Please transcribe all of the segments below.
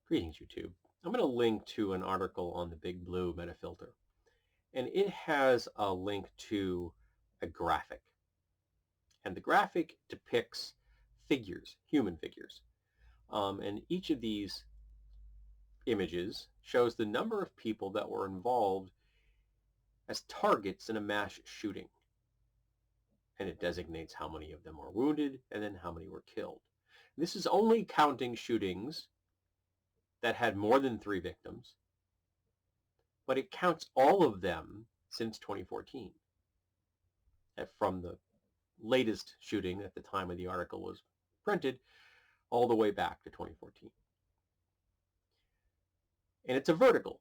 Greetings, YouTube. I'm going to link to an article on the Big Blue metafilter, and it has a link to a graphic. And the graphic depicts figures, human figures. And each of these images shows the number of people that were involved as targets in a mass shooting. And it designates how many of them were wounded and then how many were killed. This is only counting shootings that had more than 3 victims, but it counts all of them since 2014. From the latest shooting at the time of the article was printed all the way back to 2014. And it's a vertical.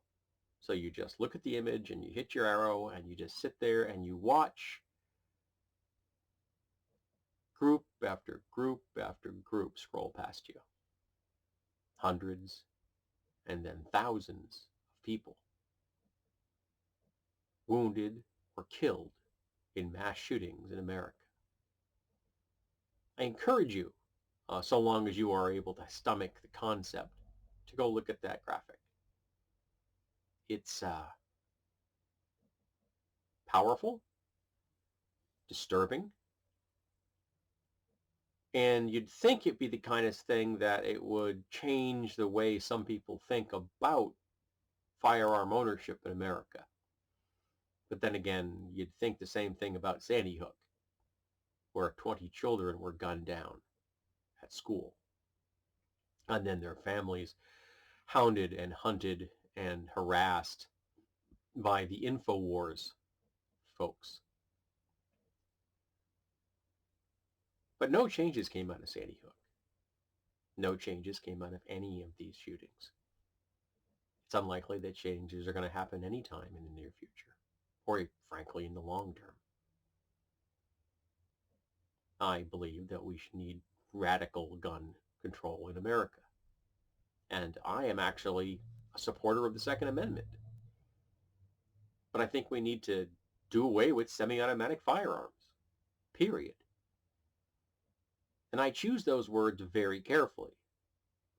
So you just look at the image and you hit your arrow and you just sit there and you watch group after group after group scroll past you. Hundreds and then thousands of people wounded or killed in mass shootings in America. I encourage you, so long as you are able to stomach the concept, to go look at that graphic. It's powerful, disturbing, and you'd think it'd be the kind of thing that it would change the way some people think about firearm ownership in America. But then again, you'd think the same thing about Sandy Hook, where 20 children were gunned down at school, and then their families hounded and hunted and harassed by the InfoWars folks. But no changes came out of Sandy Hook. No changes came out of any of these shootings. It's unlikely that changes are going to happen anytime in the near future, or frankly in the long term. I believe that we should need radical gun control in America. And I am actually a supporter of the Second Amendment. But I think we need to do away with semi-automatic firearms, period. And I choose those words very carefully.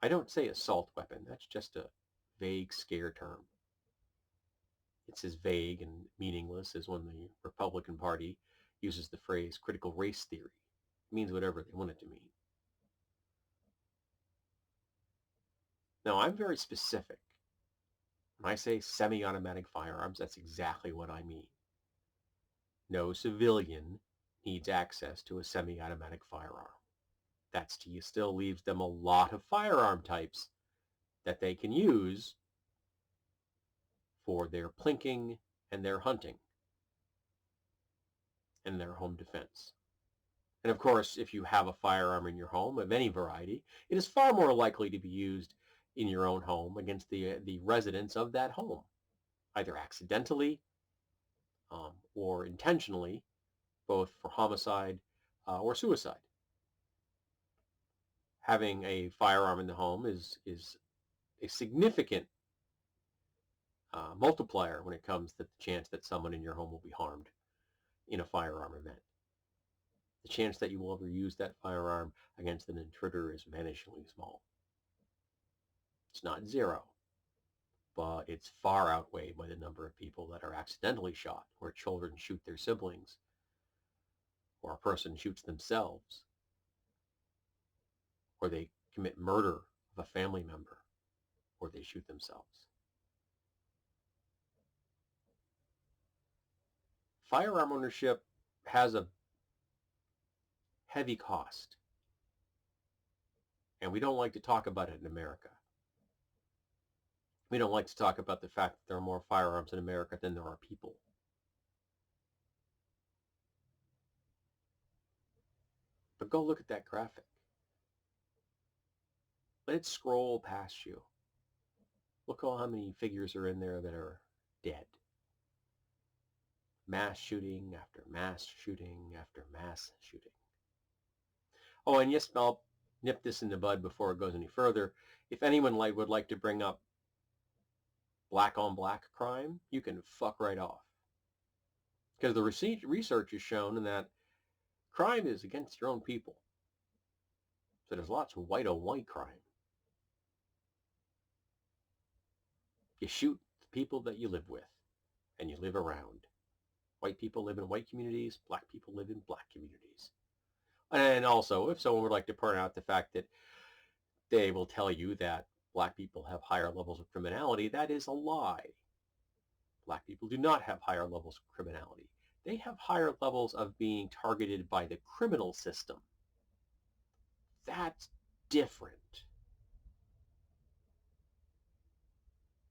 I don't say assault weapon. That's just a vague scare term. It's as vague and meaningless as when the Republican Party uses the phrase critical race theory. It means whatever they want it to mean. Now, I'm very specific. When I say semi-automatic firearms, that's exactly what I mean. No civilian needs access to a semi-automatic firearm. That still leaves them a lot of firearm types that they can use for their plinking and their hunting and their home defense. And of course, if you have a firearm in your home of any variety, it is far more likely to be used in your own home against the residents of that home, either accidentally or intentionally, both for homicide or suicide. Having a firearm in the home is a significant multiplier when it comes to the chance that someone in your home will be harmed in a firearm event. The chance that you will ever use that firearm against an intruder is vanishingly small. It's not zero, but it's far outweighed by the number of people that are accidentally shot, where children shoot their siblings, or a person shoots themselves, or they commit murder of a family member, or they shoot themselves. Firearm ownership has a heavy cost, and we don't like to talk about it in America. We don't like to talk about the fact that there are more firearms in America than there are people. But go look at that graphic. Let it scroll past you. Look at how many figures are in there that are dead. Mass shooting after mass shooting after mass shooting. Oh, and yes, I'll nip this in the bud before it goes any further. If anyone would like to bring up black on black crime, you can fuck right off. Because the research has shown that crime is against your own people. So there's lots of white on white crime. You shoot the people that you live with and you live around. White people live in white communities. Black people live in black communities. And also, if someone would like to point out the fact that they will tell you that black people have higher levels of criminality, that is a lie. Black people do not have higher levels of criminality. They have higher levels of being targeted by the criminal system. That's different.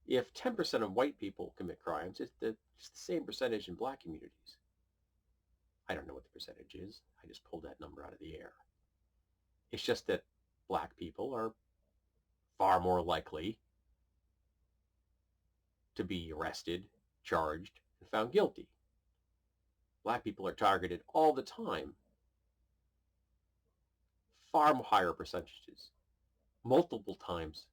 If 10% of white people commit crimes, it's the same percentage in black communities. I don't know what the percentage is. I just pulled that number out of the air. It's just that black people are far more likely to be arrested, charged, and found guilty. Black people are targeted all the time, far higher percentages, multiple times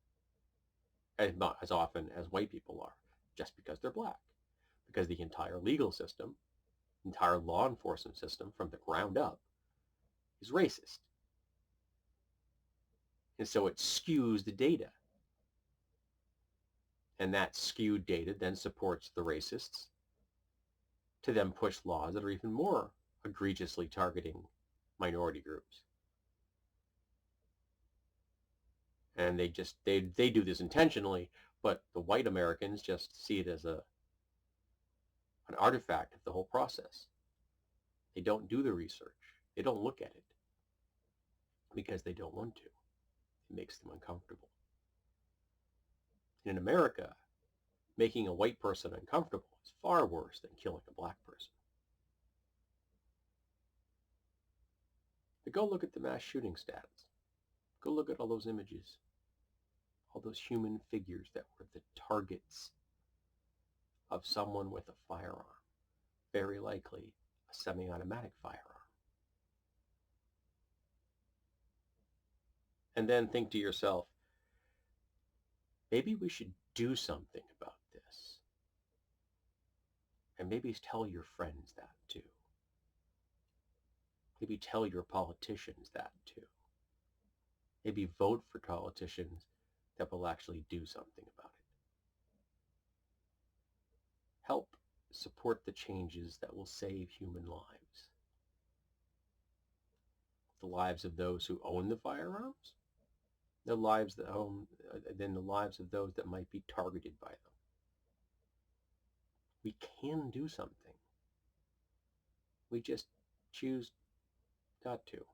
as often as white people are, just because they're black. Because the entire legal system, entire law enforcement system from the ground up is racist. And so it skews the data. And that skewed data then supports the racists to then push laws that are even more egregiously targeting minority groups. And they do this intentionally, but the white Americans just see it as an artifact of the whole process. They don't do the research. They don't look at it because they don't want to. It makes them uncomfortable. In America, making a white person uncomfortable is far worse than killing a black person. But go look at the mass shooting stats. Go look at all those images, all those human figures that were the targets of someone with a firearm, very likely a semi-automatic firearm. And then think to yourself, maybe we should do something about this. And maybe tell your friends that too. Maybe tell your politicians that too. Maybe vote for politicians that will actually do something about it. Help support the changes that will save human lives. The lives of those who own the firearms, the lives that own, then the lives of those that might be targeted by them. We can do something. We just choose not to.